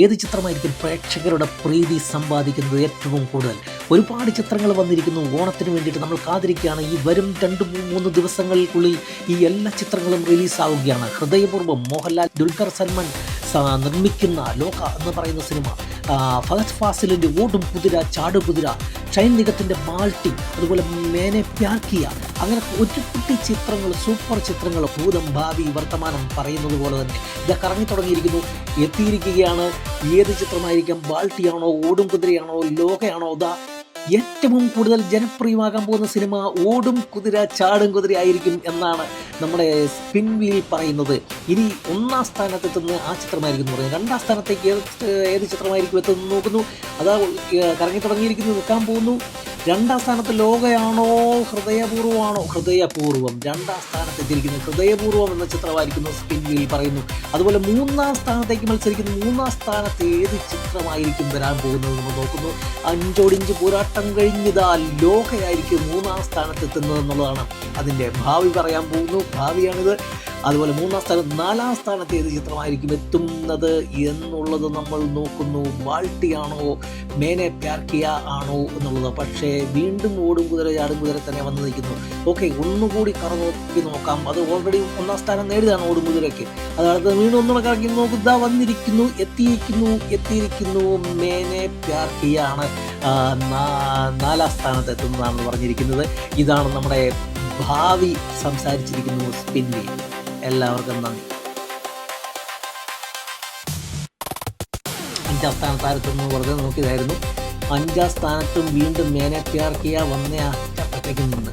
ഏത് ചിത്രമായിരിക്കും പ്രേക്ഷകരുടെ പ്രീതി സമ്പാദിക്കുന്നത് ഏറ്റവും കൂടുതൽ? ഒരുപാട് ചിത്രങ്ങൾ വന്നിരിക്കുന്നു. ഓണത്തിന് വേണ്ടിയിട്ട് നമ്മൾ കാത്തിരിക്കുകയാണ്. ഈ വരും 2-3 ദിവസങ്ങൾക്കുള്ളിൽ ഈ എല്ലാ ചിത്രങ്ങളും റിലീസാവുകയാണ്. ഹൃദയപൂർവ്വം മോഹൻലാൽ, ദുൽഖർ സൽമാൻ നിർമ്മിക്കുന്ന ലോക എന്ന് പറയുന്ന സിനിമ, ഫഹദ് ഫാസിലിൻ്റെ ഓടും കുതിര ചാടു കുതിര, ഷൈൻ നിഗത്തിൻ്റെ മാൾട്ടി, അതുപോലെ മേനെ പ്യാർ കിയ, അങ്ങനെ ഒരുപിടി ചിത്രങ്ങൾ, സൂപ്പർ ചിത്രങ്ങൾ, ഭൂതം ഭാവി വർത്തമാനം പറയുന്നത് പോലെ തന്നെ ഇതൊക്കെ ഇറങ്ങി തുടങ്ങിയിരിക്കുന്നു, എത്തിയിരിക്കുകയാണ്. ഏത് ചിത്രമായിരിക്കാം? ബാൾട്ടിയാണോ, ഓടും കുതിരയാണോ, ലോകയാണോ? ഏറ്റവും കൂടുതൽ ജനപ്രിയമാകാൻ പോകുന്ന സിനിമ ഓടും കുതിര ചാടും കുതിര ആയിരിക്കും എന്നാണ് നമ്മുടെ സ്പിൻ വീൽ പറയുന്നത്. ഇനി 1ാം സ്ഥാനത്തെത്തുന്ന ആ ചിത്രമായിരിക്കും എന്ന് പറയുന്നത്. 2ാം സ്ഥാനത്തേക്ക് ഏത് ചിത്രമായിരിക്കും എത്തുന്നു നോക്കുന്നു. അതാ കറങ്ങി തുടങ്ങിയിരിക്കുന്നു, നിൽക്കാൻ പോകുന്നു. 2ാം സ്ഥാനത്ത് ലോകയാണോ, ഹൃദയപൂർവ്വമാണോ? ഹൃദയപൂർവ്വം 2ാം സ്ഥാനത്തെത്തിയിരിക്കുന്നത്. ഹൃദയപൂർവ്വം എന്ന ചിത്രമായിരിക്കുന്നു സ്പിൻ വീൽ പറയുന്നു. അതുപോലെ 3ാം സ്ഥാനത്തേക്ക് മത്സരിക്കുന്നു. 3ാം സ്ഥാനത്ത് ഏത് ചിത്രമായിരിക്കും വരാൻ പോകുന്നത് നമ്മൾ നോക്കുന്നു. 5 പോരാട്ടം കഴിഞ്ഞതാ ലോകയായിരിക്കും 3ാം സ്ഥാനത്തെത്തുന്നത് എന്നുള്ളതാണ് അതിൻ്റെ ഭാവി പറയാൻ പോകുന്നു. ഭാവിയാണിത്. അതുപോലെ 3ാം സ്ഥാനം, 4ാം സ്ഥാനത്ത് ഏത് ചിത്രമായിരിക്കും എത്തുന്നത് എന്നുള്ളത് നമ്മൾ നോക്കുന്നു. ബാൾട്ടിയാണോ, മേനെ പ്യാർ കിയ ആണോ എന്നുള്ളത്. പക്ഷേ വീണ്ടും ഓടും കുതിര ചാടും കുതിര തന്നെ വന്ന് നിൽക്കുന്നു. ഓക്കെ, ഒന്നുകൂടി കറങ്ങി നോക്കാം. അത് ഓൾറെഡി 1ാം സ്ഥാനം നേടിയതാണ് ഓടും കുതിരയ്ക്ക്. അതടുത്ത് വീണ്ടും ഒന്നുകൂടെ കറങ്ങി നോക്കും. ഇതാ വന്നിരിക്കുന്നു, എത്തിയിരിക്കുന്നു. മേനെ പ്യാർ കിയ ആണ് 4ാം സ്ഥാനത്ത് എത്തുന്നതാണെന്ന് പറഞ്ഞിരിക്കുന്നത്. ഇതാണ് നമ്മുടെ ഭാവി സംസാരിച്ചിരിക്കുന്നു സ്പിൻ വീൽ. എല്ലാവർക്കും നന്ദി. 5ാം സ്ഥാനത്താരത്തെന്ന് വെറുതെ നോക്കിയതായിരുന്നു. 5ാം സ്ഥാനത്തും വീണ്ടും മേനെ പ്യാർ കിയ വന്ന അറ്റപ്പറ്റയ്ക്ക് നിന്ന്